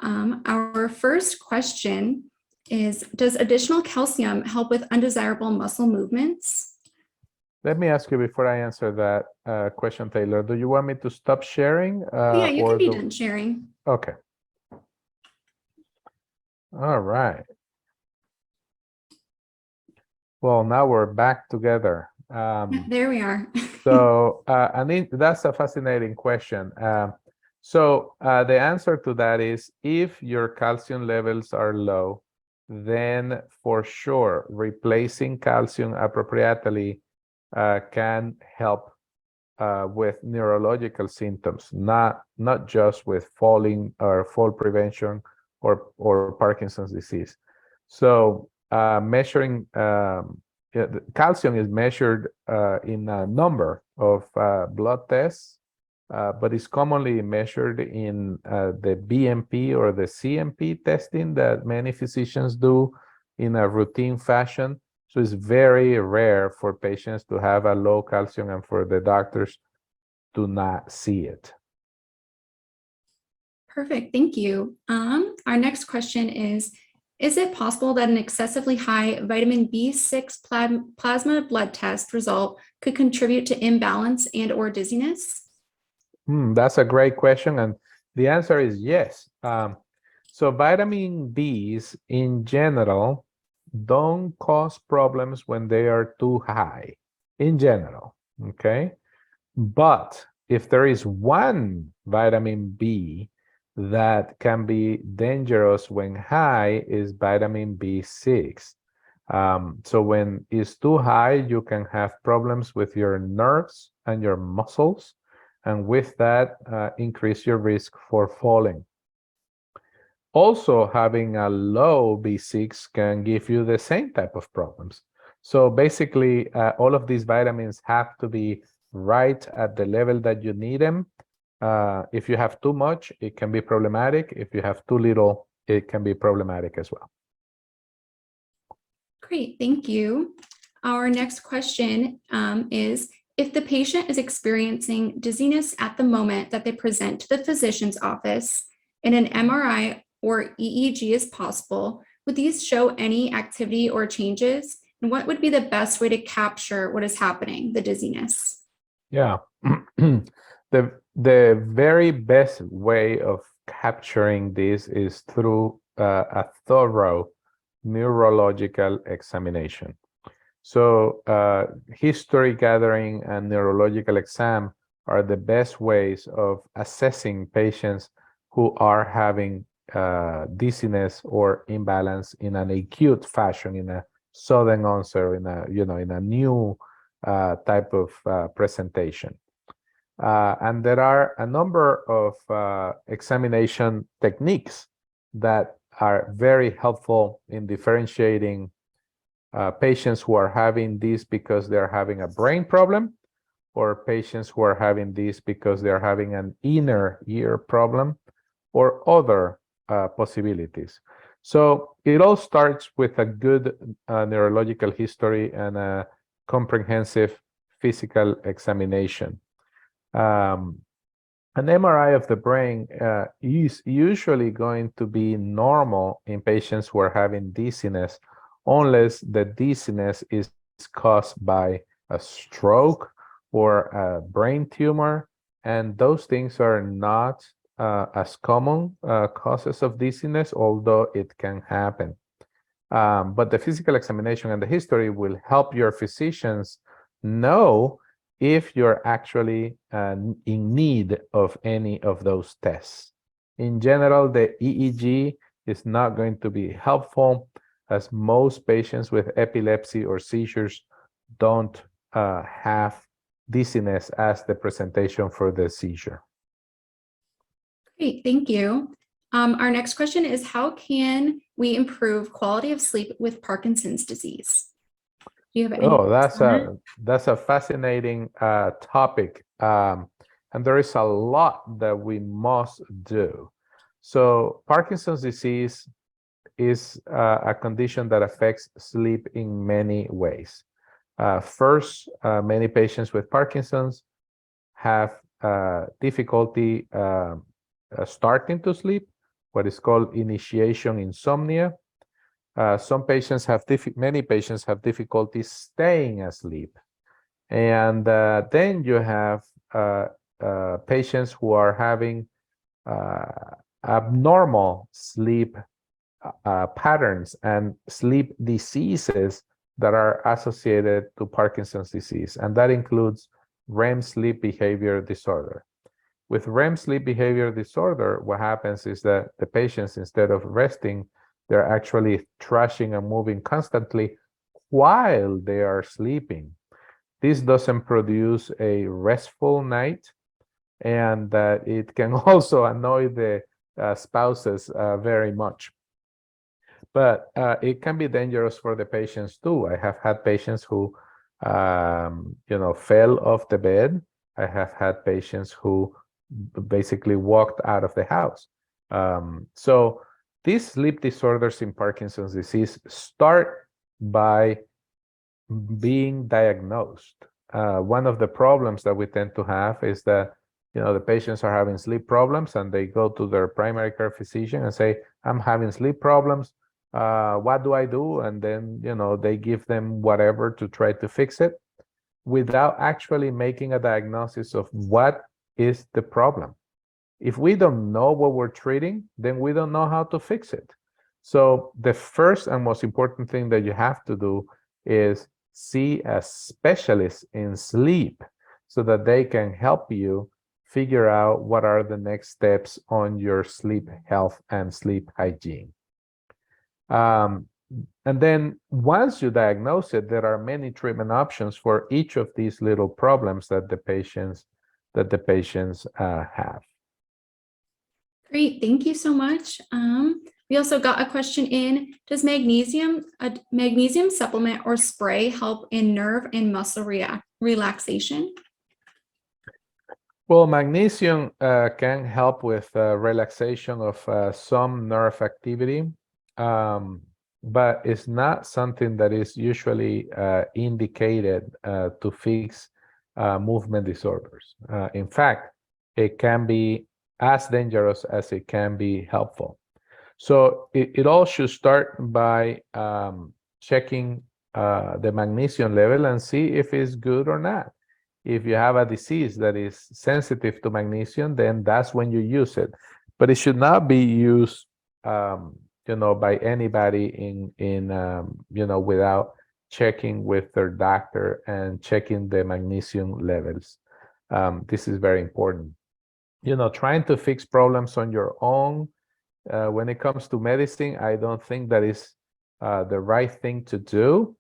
Our first question is, does additional calcium help with undesirable muscle movements? Let me ask you before I answer that question, Taylor, do you want me to stop sharing? Yeah, you can be done sharing. Okay. All right. Well, now we're back together. There we are. So, that's a fascinating question. The answer to that is if your calcium levels are low, then for sure replacing calcium appropriately can help with neurological symptoms, not just with falling or fall prevention or Parkinson's disease. So measuring calcium is measured in a number of blood tests, but it's commonly measured in the BMP or the CMP testing that many physicians do in a routine fashion. So it's very rare for patients to have a low calcium and for the doctors to not see it. Perfect, thank you. Our next question is it possible that an excessively high vitamin B6 plasma blood test result could contribute to imbalance and or dizziness? That's a great question, and the answer is yes. So vitamin Bs in general don't cause problems when they are too high, in general, okay? But if there is one vitamin B that can be dangerous when high is vitamin B6. So when it's too high, you can have problems with your nerves and your muscles, and with that, increase your risk for falling. Also, having a low B6 can give you the same type of problems. So basically, all of these vitamins have to be right at the level that you need them. If you have too much, it can be problematic. If you have too little, it can be problematic as well. Great, thank you. Our next question is, if the patient is experiencing dizziness at the moment that they present to the physician's office and an MRI or EEG is possible, would these show any activity or changes? And what would be the best way to capture what is happening, the dizziness? Yeah, the very best way of capturing this is through a thorough neurological examination. So history gathering and neurological exam are the best ways of assessing patients who are having dizziness or imbalance in an acute fashion, in a sudden onset, in a new type of presentation. And there are a number of examination techniques that are very helpful in differentiating patients who are having this because they're having a brain problem, or patients who are having this because they're having an inner ear problem, or other possibilities. So it all starts with a good neurological history and a comprehensive physical examination. An MRI of the brain is usually going to be normal in patients who are having dizziness, unless the dizziness is caused by a stroke or a brain tumor, and those things are not as common causes of dizziness, although it can happen. But the physical examination and the history will help your physicians know if you're actually in need of any of those tests. In general, the EEG is not going to be helpful, as most patients with epilepsy or seizures don't have dizziness as the presentation for the seizure. Great, thank you. Our next question is, how can we improve quality of sleep with Parkinson's disease? Do you have any? Oh, that's a fascinating topic, and there is a lot that we must do. So Parkinson's disease is a condition that affects sleep in many ways. First, many patients with Parkinson's have difficulty starting to sleep, what is called initiation insomnia. Many patients have difficulty staying asleep. And then you have patients who are having abnormal sleep patterns and sleep diseases that are associated to Parkinson's disease. And that includes REM sleep behavior disorder. With REM sleep behavior disorder, what happens is that the patients, instead of resting, they're actually thrashing and moving constantly while they are sleeping. This doesn't produce a restful night, and it can also annoy the spouses very much. But it can be dangerous for the patients too. I have had patients who, fell off the bed. I have had patients who basically walked out of the house. So these sleep disorders in Parkinson's disease start by being diagnosed. One of the problems that we tend to have is that the patients are having sleep problems and they go to their primary care physician and say, I'm having sleep problems. What do I do? And then, they give them whatever to try to fix it without actually making a diagnosis of what is the problem. If we don't know what we're treating, then we don't know how to fix it. So the first and most important thing that you have to do is see a specialist in sleep so that they can help you figure out what are the next steps on your sleep health and sleep hygiene. And then once you diagnose it, there are many treatment options for each of these little problems that the patients have. Great, thank you so much. We also got a question in, does a magnesium supplement or spray help in nerve and muscle relaxation? Well, magnesium can help with relaxation of some nerve activity, but it's not something that is usually indicated to fix movement disorders. In fact, it can be as dangerous as it can be helpful. So it all should start by checking the magnesium level and see if it's good or not. If you have a disease that is sensitive to magnesium, then that's when you use it. But it should not be used, by anybody without checking with their doctor and checking the magnesium levels. This is very important. Trying to fix problems on your own when it comes to medicine, I don't think that is the right thing to do.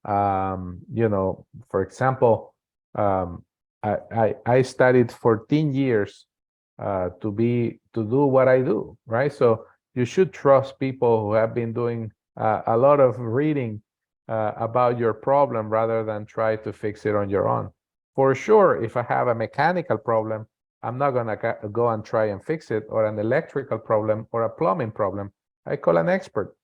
For example, I studied 14 years to do what I do, right? So you should trust people who have been doing a lot of reading about your problem rather than try to fix it on your own. For sure, if I have a mechanical problem, I'm not going to go and try and fix it, or an electrical problem or a plumbing problem. I call an expert.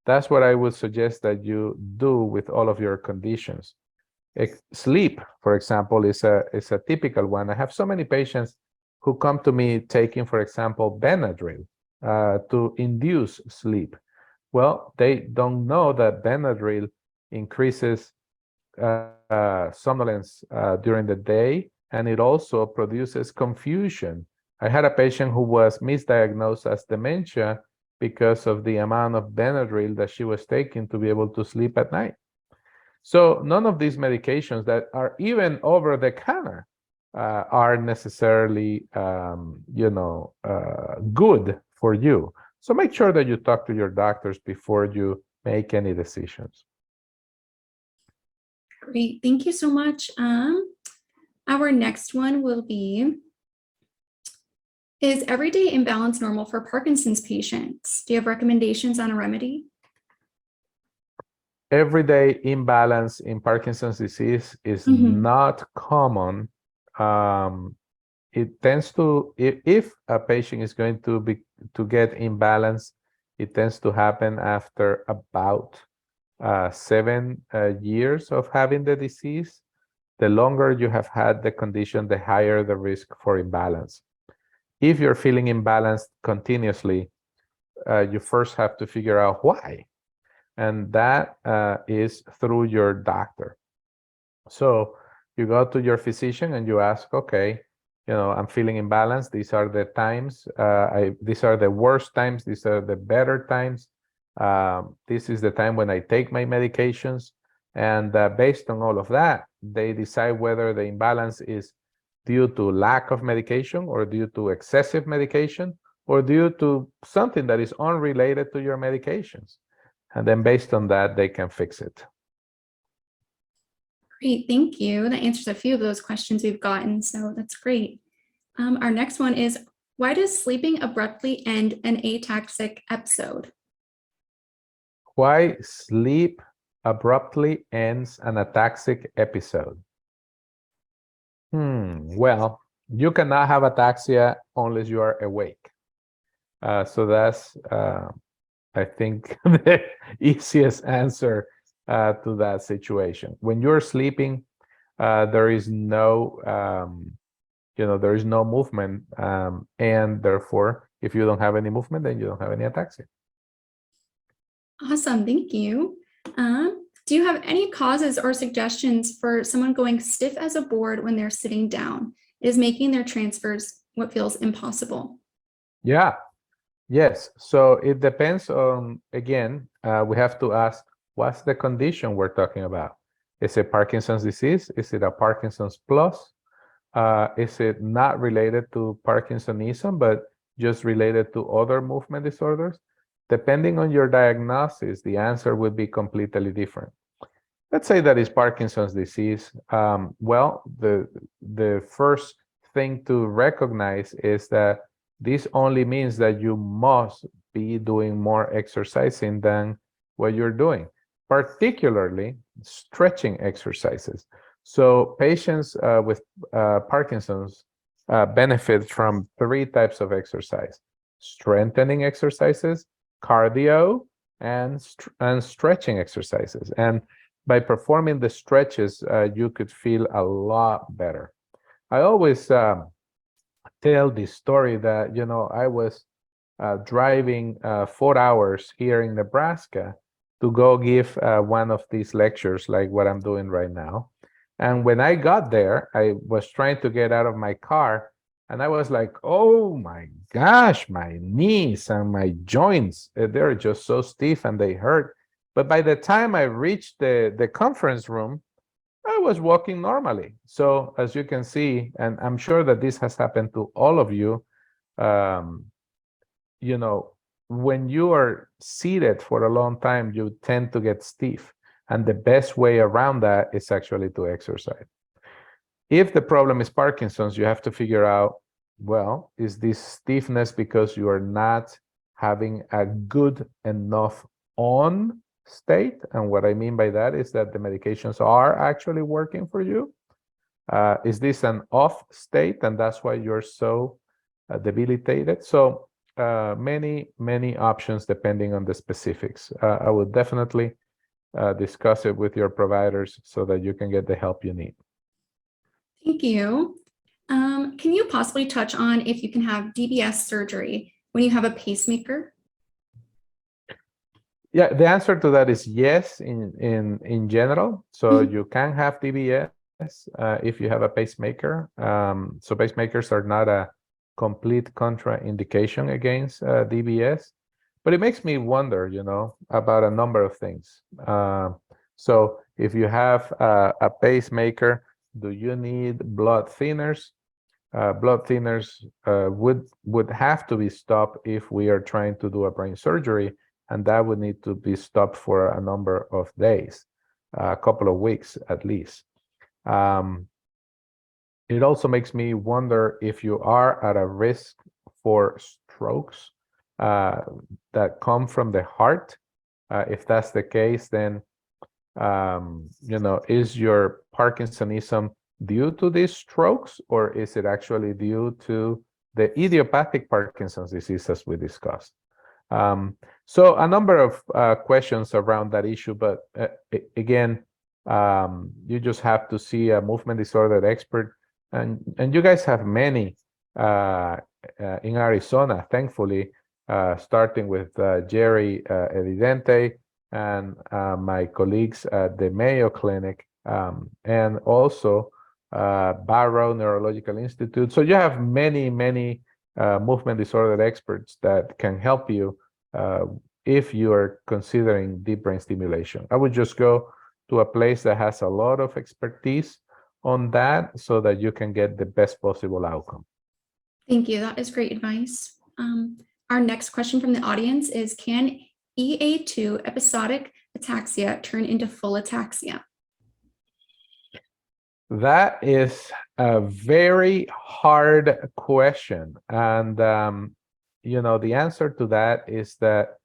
That's what I would suggest that you do with all of your conditions. Sleep, for example, is a typical one. I have so many patients who come to me taking, for example, Benadryl to induce sleep. Well, they don't know that Benadryl increases somnolence during the day, and it also produces confusion. I had a patient who was misdiagnosed as dementia because of the amount of Benadryl that she was taking to be able to sleep at night. So none of these medications that are even over the counter are necessarily, good for you. So make sure that you talk to your doctors before you make any decisions. Great, thank you so much. Our next one will be, is everyday imbalance normal for Parkinson's patients? Do you have recommendations on a remedy? Everyday imbalance in Parkinson's disease is not common. It tends to, if a patient is going to get imbalance, it tends to happen after about 7 years of having the disease. The longer you have had the condition, the higher the risk for imbalance. If you're feeling imbalanced continuously, you first have to figure out why. And that is through your doctor. So you go to your physician and you ask, okay, I'm feeling imbalanced. These are the times. These are the worst times. These are the better times. This is the time when I take my medications. And based on all of that, they decide whether the imbalance is due to lack of medication or due to excessive medication or due to something that is unrelated to your medications. And then based on that, they can fix it. Great, thank you. That answers a few of those questions we've gotten, so that's great. Our next one is, why does sleeping abruptly end an ataxic episode? Why sleep abruptly ends an ataxic episode? Well, you cannot have ataxia unless you are awake. So that's, I think, the easiest answer to that situation. When you're sleeping, there is no, there is no movement, and therefore, if you don't have any movement, then you don't have any ataxia. Awesome, thank you. Do you have any causes or suggestions for someone going stiff as a board when they're sitting down? It is making their transfers what feels impossible. Yeah, yes. So it depends on, again, we have to ask, what's the condition we're talking about? Is it Parkinson's disease? Is it a Parkinson's plus? Is it not related to Parkinsonism, but just related to other movement disorders? Depending on your diagnosis, the answer would be completely different. Let's say that is Parkinson's disease. Well, the first thing to recognize is that this only means that you must be doing more exercising than what you're doing, particularly stretching exercises. So patients with Parkinson's benefit from 3 types of exercise: strengthening exercises, cardio, and stretching exercises. And by performing the stretches, you could feel a lot better. I always tell this story that, I was driving 4 hours here in Nebraska to go give one of these lectures like what I'm doing right now. And when I got there, I was trying to get out of my car, and I was like, oh my gosh, my knees and my joints, they're just so stiff and they hurt. But by the time I reached the conference room, I was walking normally. So as you can see, and I'm sure that this has happened to all of you, when you are seated for a long time, you tend to get stiff. And the best way around that is actually to exercise. If the problem is Parkinson's, you have to figure out, well, is this stiffness because you are not having a good enough on state? And what I mean by that is that the medications are actually working for you. Is this an off state, and that's why you're so debilitated? So many options depending on the specifics. I would definitely discuss it with your providers so that you can get the help you need. Thank you. Can you possibly touch on if you can have DBS surgery when you have a pacemaker? Yeah, the answer to that is yes, in general. So you can have DBS if you have a pacemaker. So pacemakers are not a complete contraindication against DBS, but it makes me wonder, about a number of things. So if you have a pacemaker, do you need blood thinners? Blood thinners would have to be stopped if we are trying to do a brain surgery, and that would need to be stopped for a number of days, a couple of weeks at least. It also makes me wonder if you are at a risk for strokes that come from the heart. If that's the case, then is your Parkinsonism due to these strokes, or is it actually due to the idiopathic Parkinson's disease, as we discussed? So a number of questions around that issue, but again, you just have to see a movement disorder expert, and you guys have many in Arizona, thankfully, starting with Jerry Evidente and my colleagues at the Mayo Clinic, and also Barrow Neurological Institute. So you have many movement disorder experts that can help you if you are considering deep brain stimulation. I would just go to a place that has a lot of expertise on that so that you can get the best possible outcome. Thank you. That is great advice. Our next question from the audience is, can EA2 episodic ataxia turn into full ataxia? That is a very hard question. And, the answer to that is that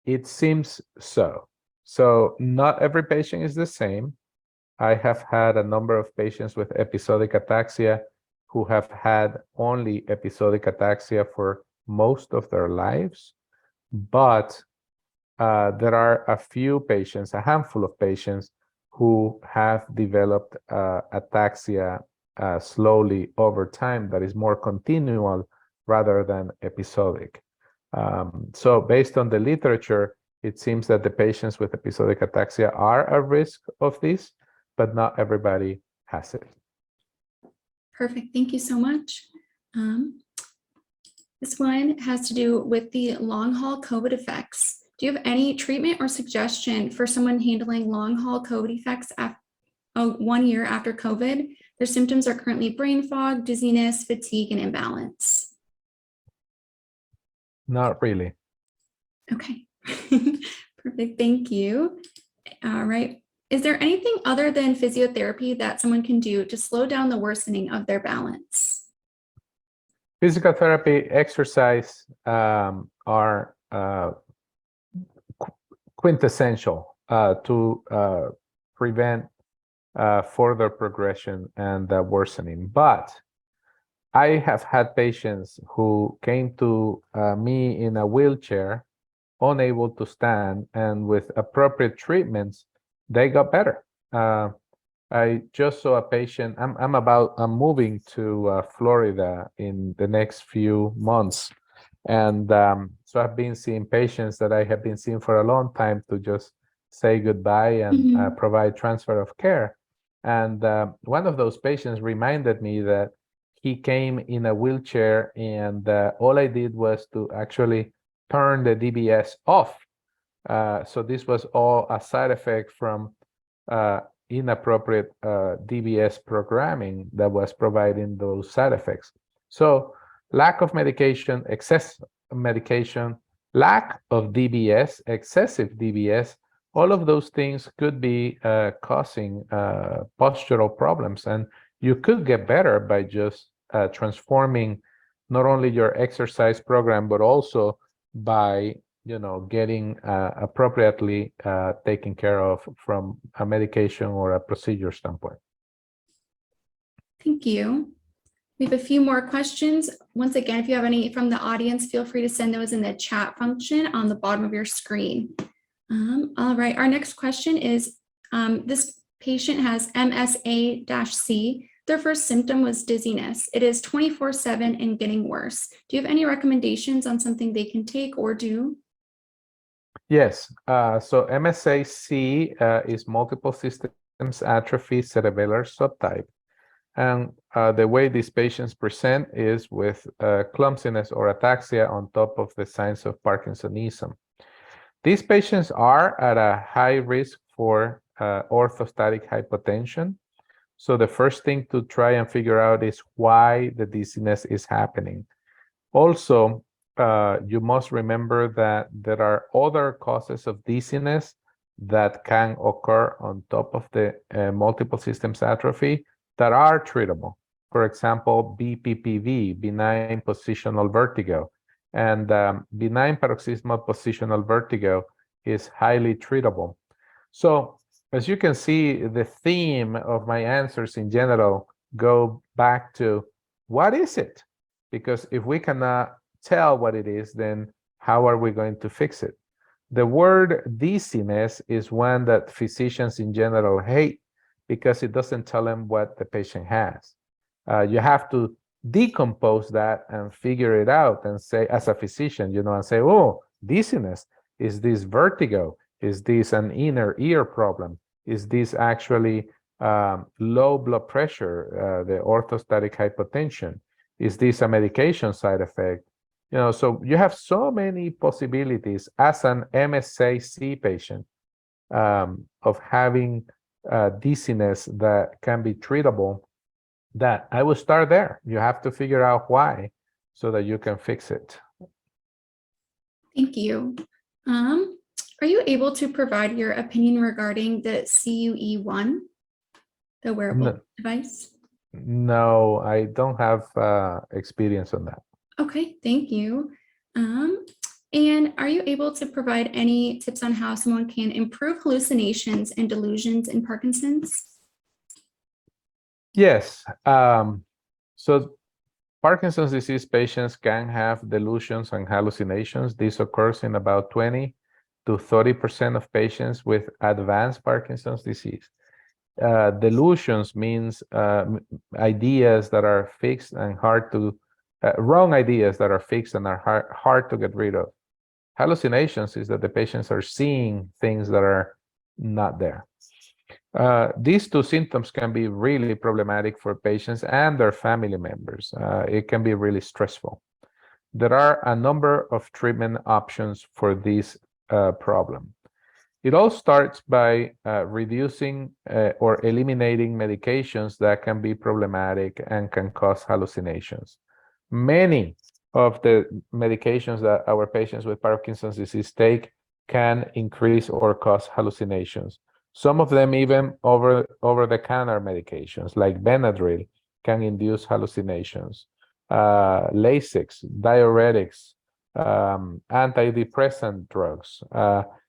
it seems so. So not every patient is the same. I have had a number of patients with episodic ataxia who have had only episodic ataxia for most of their lives. But there are a few patients, a handful of patients, who have developed ataxia slowly over time that is more continual rather than episodic. So based on the literature, it seems that the patients with episodic ataxia are at risk of this, but not everybody has it. Perfect. Thank you so much. This one has to do with the long haul COVID effects. Do you have any treatment or suggestion for someone handling long haul COVID effects after 1 year after COVID? Their symptoms are currently brain fog, dizziness, fatigue, and imbalance. Not really. Okay. Perfect. Thank you. All right. Is there anything other than physiotherapy that someone can do to slow down the worsening of their balance? Physical therapy, exercise are quintessential to prevent further progression and worsening. But I have had patients who came to me in a wheelchair, unable to stand, and with appropriate treatments, they got better. I just saw a patient. I'm moving to Florida in the next few months, and so I've been seeing patients that I have been seeing for a long time to just say goodbye and provide transfer of care. And one of those patients reminded me that he came in a wheelchair, and all I did was to actually turn the DBS off. So this was all a side effect from inappropriate DBS programming that was providing those side effects. So lack of medication, excess medication, lack of DBS, excessive DBS, all of those things could be causing postural problems. And you could get better by just transforming not only your exercise program, but also by getting appropriately taken care of from a medication or a procedure standpoint. Thank you. We have a few more questions. Once again, if you have any from the audience, feel free to send those in the chat function on the bottom of your screen. All right, our next question is, this patient has MSA-C. Their first symptom was dizziness. It is 24/7 and getting worse. Do you have any recommendations on something they can take or do? Yes, so MSA-C is multiple systems atrophy cerebellar subtype. And the way these patients present is with clumsiness or ataxia on top of the signs of Parkinsonism. These patients are at a high risk for orthostatic hypotension. So the first thing to try and figure out is why the dizziness is happening. Also, you must remember that there are other causes of dizziness that can occur on top of the multiple systems atrophy that are treatable. For example, BPPV, benign positional vertigo, and benign paroxysmal positional vertigo is highly treatable. So as you can see, the theme of my answers in general go back to what is it? Because if we cannot tell what it is, then how are we going to fix it? The word dizziness is one that physicians in general hate because it doesn't tell them what the patient has. You have to decompose that and figure it out and say, as a physician, and say, oh, dizziness, is this vertigo? Is this an inner ear problem? Is this actually low blood pressure, the orthostatic hypotension? Is this a medication side effect? So you have so many possibilities as an MSA-C patient of having dizziness that can be treatable, that I will start there. You have to figure out why so that you can fix it. Thank you. Are you able to provide your opinion regarding the CUE1, the wearable device? No, I don't have experience on that. Okay, thank you. And are you able to provide any tips on how someone can improve hallucinations and delusions in Parkinson's? Yes. So Parkinson's disease patients can have delusions and hallucinations. This occurs in about 20 to 30% of patients with advanced Parkinson's disease. Delusions means ideas that are fixed and hard to, wrong ideas that are fixed and are hard to get rid of. Hallucinations is that the patients are seeing things that are not there. These two symptoms can be really problematic for patients and their family members. It can be really stressful. There are a number of treatment options for this problem. It all starts by reducing or eliminating medications that can be problematic and can cause hallucinations. Many of the medications that our patients with Parkinson's disease take can increase or cause hallucinations. Some of them even over-the-counter medications like Benadryl can induce hallucinations. Lasix, diuretics, antidepressant drugs.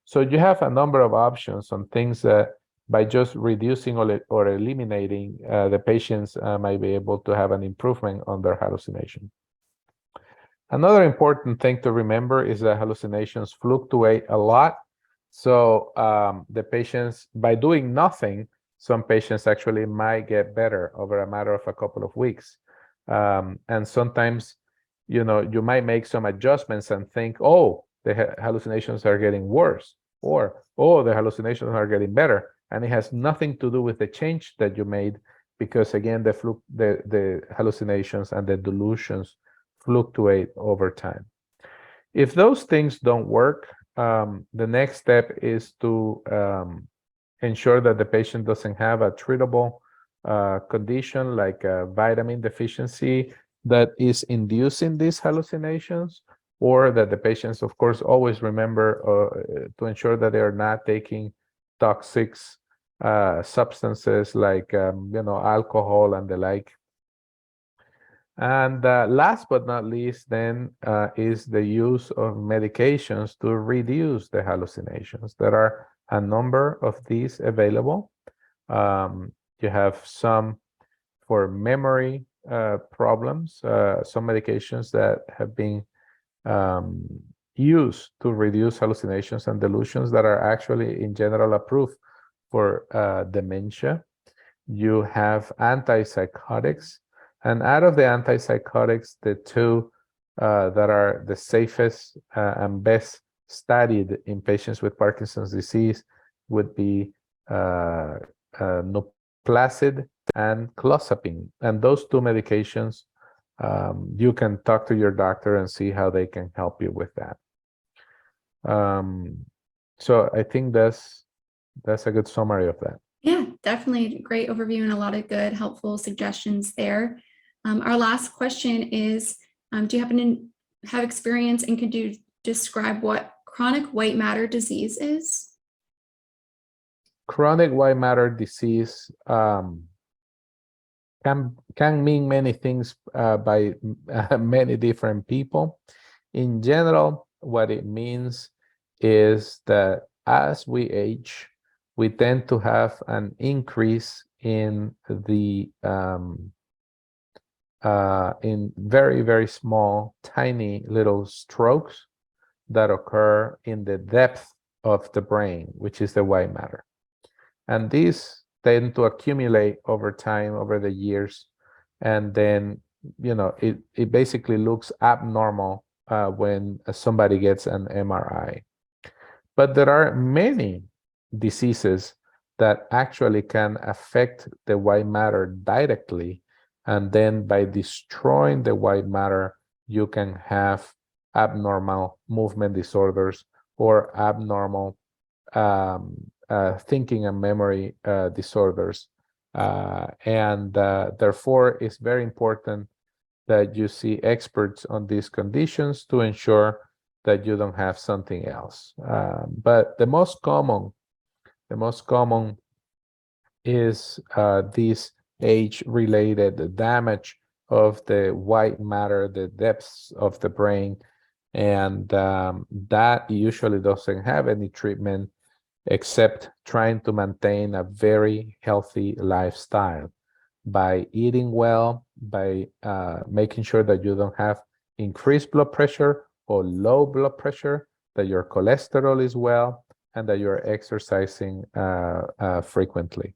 So you have a number of options on things that by just reducing or eliminating, the patients might be able to have an improvement on their hallucination. Another important thing to remember is that hallucinations fluctuate a lot. So the patients, by doing nothing, some patients actually might get better over a matter of a couple of weeks. And sometimes, you might make some adjustments and think, oh, the hallucinations are getting worse, or, oh, the hallucinations are getting better. And it has nothing to do with the change that you made, because again, the hallucinations and the delusions fluctuate over time. If those things don't work, the next step is to ensure that the patient doesn't have a treatable condition like a vitamin deficiency that is inducing these hallucinations, or that the patients, of course, always remember to ensure that they are not taking toxic substances like alcohol and the like. And last but not least, then, is the use of medications to reduce the hallucinations. There are a number of these available. You have some for memory problems, some medications that have been used to reduce hallucinations and delusions that are actually in general approved for dementia. You have antipsychotics. And out of the antipsychotics, the two that are the safest and best studied in patients with Parkinson's disease would be Nuplazid and clozapine. And those two medications, you can talk to your doctor and see how they can help you with that. So I think that's a good summary of that. Yeah, definitely a great overview and a lot of good, helpful suggestions there. Our last question is, do you happen to have experience and could you describe what chronic white matter disease is? Chronic white matter disease can mean many things by many different people. In general, what it means is that as we age, we tend to have an increase in the in very, very small, tiny little strokes that occur in the depth of the brain, which is the white matter. And these tend to accumulate over time, over the years, and then it basically looks abnormal when somebody gets an MRI. But there are many diseases that actually can affect the white matter directly. And then by destroying the white matter, you can have abnormal movement disorders or abnormal thinking and memory disorders. Therefore, it's very important that you see experts on these conditions to ensure that you don't have something else. But the most common is this age-related damage of the white matter, the depths of the brain, and that usually doesn't have any treatment except trying to maintain a very healthy lifestyle by eating well, by making sure that you don't have increased blood pressure or low blood pressure, that your cholesterol is well, and that you're exercising frequently.